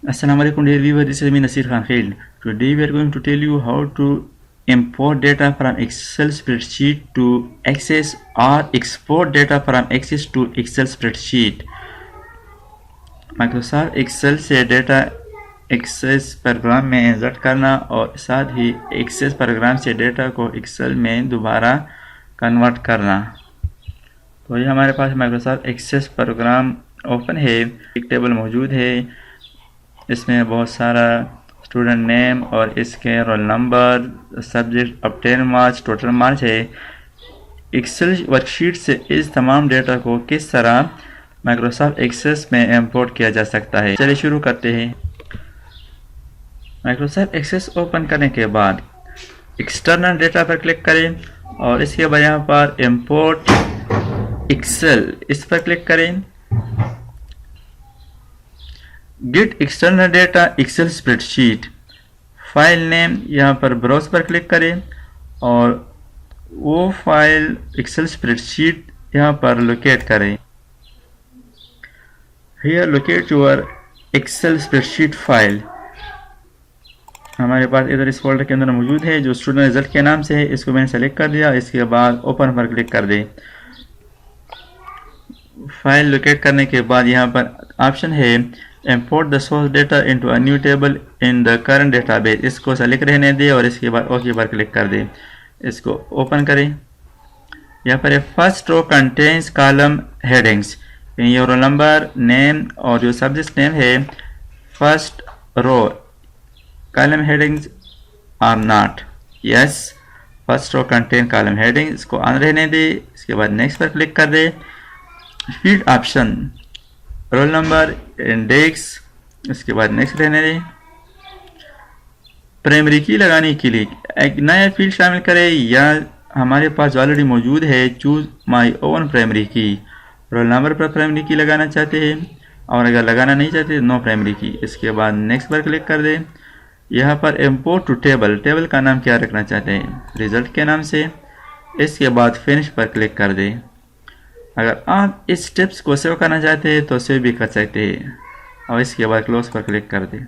Assalamu alaikum dear viewer, this is me Nasir Khan Khail. Today we are going to tell you how to import data from Excel spreadsheet to Access or export data from Access to Excel spreadsheet. Microsoft Excel से data access programme में insert करना और साथ ही access programme से data को Excel में दोबारा convert करना। तो ये हमारे पास माइक्रोसॉफ्ट एक्सेस प्रोग्राम ओपन है, एक टेबल मौजूद है, इसमें बहुत सारा स्टूडेंट नेम और इसके roll number, subject, obtain marks, total marks है। एक्सेल वर्कशीट से इस तमाम डेटा को किस तरह माइक्रोसॉफ्ट एक्सेस में इंपोर्ट किया जा सकता है, चलिए शुरू करते हैं। माइक्रोसॉफ्ट एक्सेस ओपन करने के बाद एक्सटर्नल डेटा पर क्लिक करें और इसके बाद यहाँ पर इंपोर्ट एक्सेल इस पर क्लिक करें। Get external data Excel spreadsheet, file name यहाँ पर ब्राउज पर क्लिक करें और वो फाइल एक्सेल स्प्रेडशीट यहाँ पर लोकेट करें। Here locate your Excel spreadsheet file. हमारे पास इधर इस फोल्डर के अंदर मौजूद है जो स्टूडेंट रिजल्ट के नाम से है, इसको मैंने सेलेक्ट कर दिया। इसके बाद ओपन पर क्लिक कर दें। फाइल लोकेट करने के बाद यहाँ पर ऑप्शन है import the source data into a new table in the current database, इसको सेलेक्ट रहने दें और इसके बाद ओके पर क्लिक कर दें। इसको ओपन करें। यहाँ पर first row contains column headings, ये रोल नंबर, नेम और जो सब्जेक्ट नेम है। First row column headings are not yes, first row contain column heading, इसको ऑन रहने दें। इसके बाद नेक्स्ट पर क्लिक कर दें। Field option, roll number, index, इसके बाद नेक्स्ट रहने दें। प्राइमरी की लगाने के लिए एक नया फील्ड शामिल करें या हमारे पास ऑलरेडी मौजूद है चूज माई ओन प्राइमरी की। रोल नंबर पर प्राइमरी की लगाना चाहते हैं और अगर लगाना नहीं चाहते नो प्राइमरी की। इसके बाद नेक्स्ट पर क्लिक कर दें। यहाँ पर इंपोर्ट टू टेबल, टेबल का नाम क्या रखना चाहते हैं, रिजल्ट के नाम से। इसके बाद फिनिश पर क्लिक कर दें। अगर आप इस स्टेप्स को सेव करना चाहते हैं तो सेव भी कर सकते हैं और इसके बाद क्लोज पर क्लिक कर दें।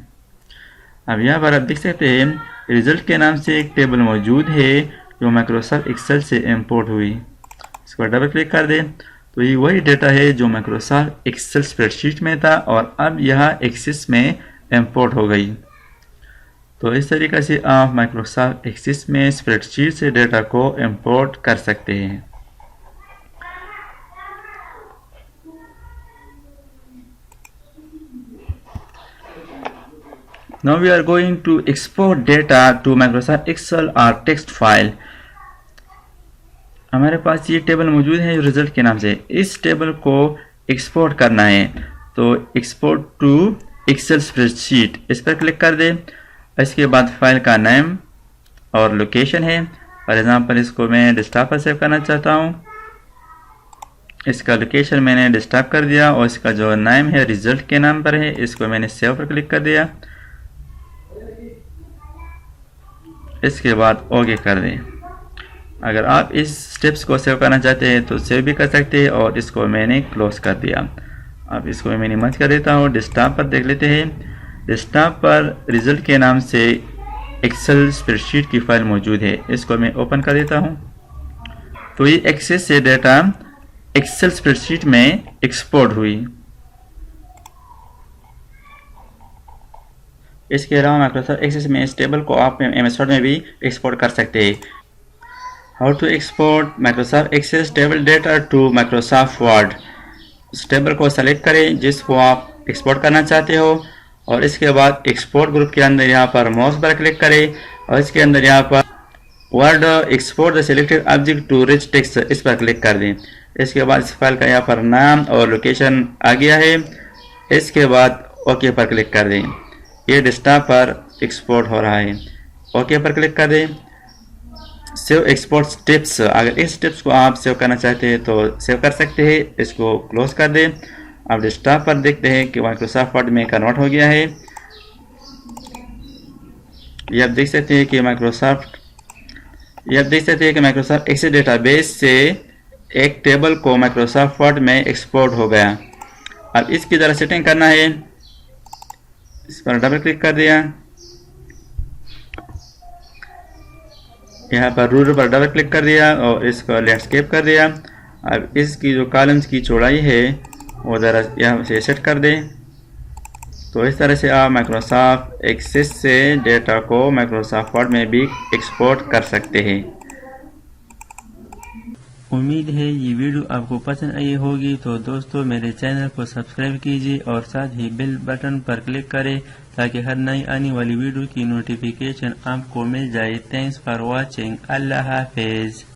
अब यहाँ पर आप देख सकते हैं रिजल्ट के नाम से एक टेबल मौजूद है जो माइक्रोसॉफ्ट एक्सेल से इंपोर्ट हुई। इस पर डबल क्लिक कर दें तो ये वही डेटा है जो माइक्रोसॉफ्ट एक्सेल स्प्रेडशीट में था और अब यह एक्सेस में इंपोर्ट हो गई। तो इस तरीके से आप माइक्रोसॉफ्ट एक्सेस में स्प्रेडशीट से डेटा को इंपोर्ट कर सकते हैं। Now we are going to export data to Microsoft Excel or text file. हमारे पास ये टेबल मौजूद है जो रिजल्ट के नाम से। इस टेबल को एक्सपोर्ट करना है तो एक्सपोर्ट टू एक्सेल स्प्रेडशीट इस पर क्लिक कर दें। इसके बाद फाइल का नेम और लोकेशन है। फॉर एग्जांपल इसको मैं डेस्कटॉप पर सेव करना चाहता हूँ। इसका लोकेशन मैंने डेस्कटॉप कर दिया और इसका जो नेम है रिजल्ट के नाम पर है, इसको मैंने सेव पर क्लिक कर दिया। इसके बाद ओके कर दें। अगर आप इस स्टेप्स को सेव करना चाहते हैं तो सेव भी कर सकते हैं और इसको मैंने क्लोज कर दिया। अब इसको मैं मिनिमाइज कर देता हूँ। डेस्कटॉप पर देख लेते हैं। डेस्कटॉप पर रिजल्ट के नाम से एक्सेल स्प्रेडशीट की फाइल मौजूद है, इसको मैं ओपन कर देता हूँ। तो ये एक्सेस से डेटा एक्सेल स्प्रेडशीट में एक्सपोर्ट हुई। इसके अलावा माइक्रोसॉफ्ट एक्सेस में इस टेबल को आप एमएस वर्ड में भी एक्सपोर्ट कर सकते हैं। How to export Microsoft Access table data to Microsoft Word. उस टेबल को सेलेक्ट करें जिसको आप एक्सपोर्ट करना चाहते हो और इसके बाद एक्सपोर्ट ग्रुप के अंदर यहाँ पर माउस पर क्लिक करें और इसके अंदर यहाँ पर Word export the selected object to rich text इस पर क्लिक कर दें। इसके बाद इस फाइल का यहाँ पर नाम और लोकेशन आ गया है। इसके बाद ओके पर क्लिक कर दें। ये डेस्कटॉप पर एक्सपोर्ट हो रहा है। ओके पर क्लिक कर दें। सेव एक्सपोर्ट स्टेप्स, अगर इस स्टेप्स को आप सेव करना चाहते हैं तो सेव कर सकते हैं। इसको क्लोज कर दें। अब डेस्कटॉप पर देखते हैं कि माइक्रोसॉफ्ट वर्ड में कन्वर्ट हो गया है। ये आप देख सकते हैं कि माइक्रोसॉफ्ट एक्सेल डेटाबेस से एक टेबल को माइक्रोसॉफ्ट वर्ड में एक्सपोर्ट हो गया। अब इसकी ज़रा सेटिंग करना है। इस पर डबल क्लिक कर दिया। यहाँ पर रूलर पर डबल क्लिक कर दिया और इसको लैंडस्केप कर दिया। अब इसकी जो कॉलम्स की चौड़ाई है वो ज़रा यहाँ से सेट कर दें। तो इस तरह से आप माइक्रोसॉफ्ट एक्सेस से डेटा को माइक्रोसॉफ्ट वर्ड में भी एक्सपोर्ट कर सकते हैं। उम्मीद है ये वीडियो आपको पसंद आई होगी। तो दोस्तों मेरे चैनल को सब्सक्राइब कीजिए और साथ ही बेल बटन पर क्लिक करें ताकि हर नई आने वाली वीडियो की नोटिफिकेशन आपको मिल जाए। Thanks for watching. Allah Hafiz.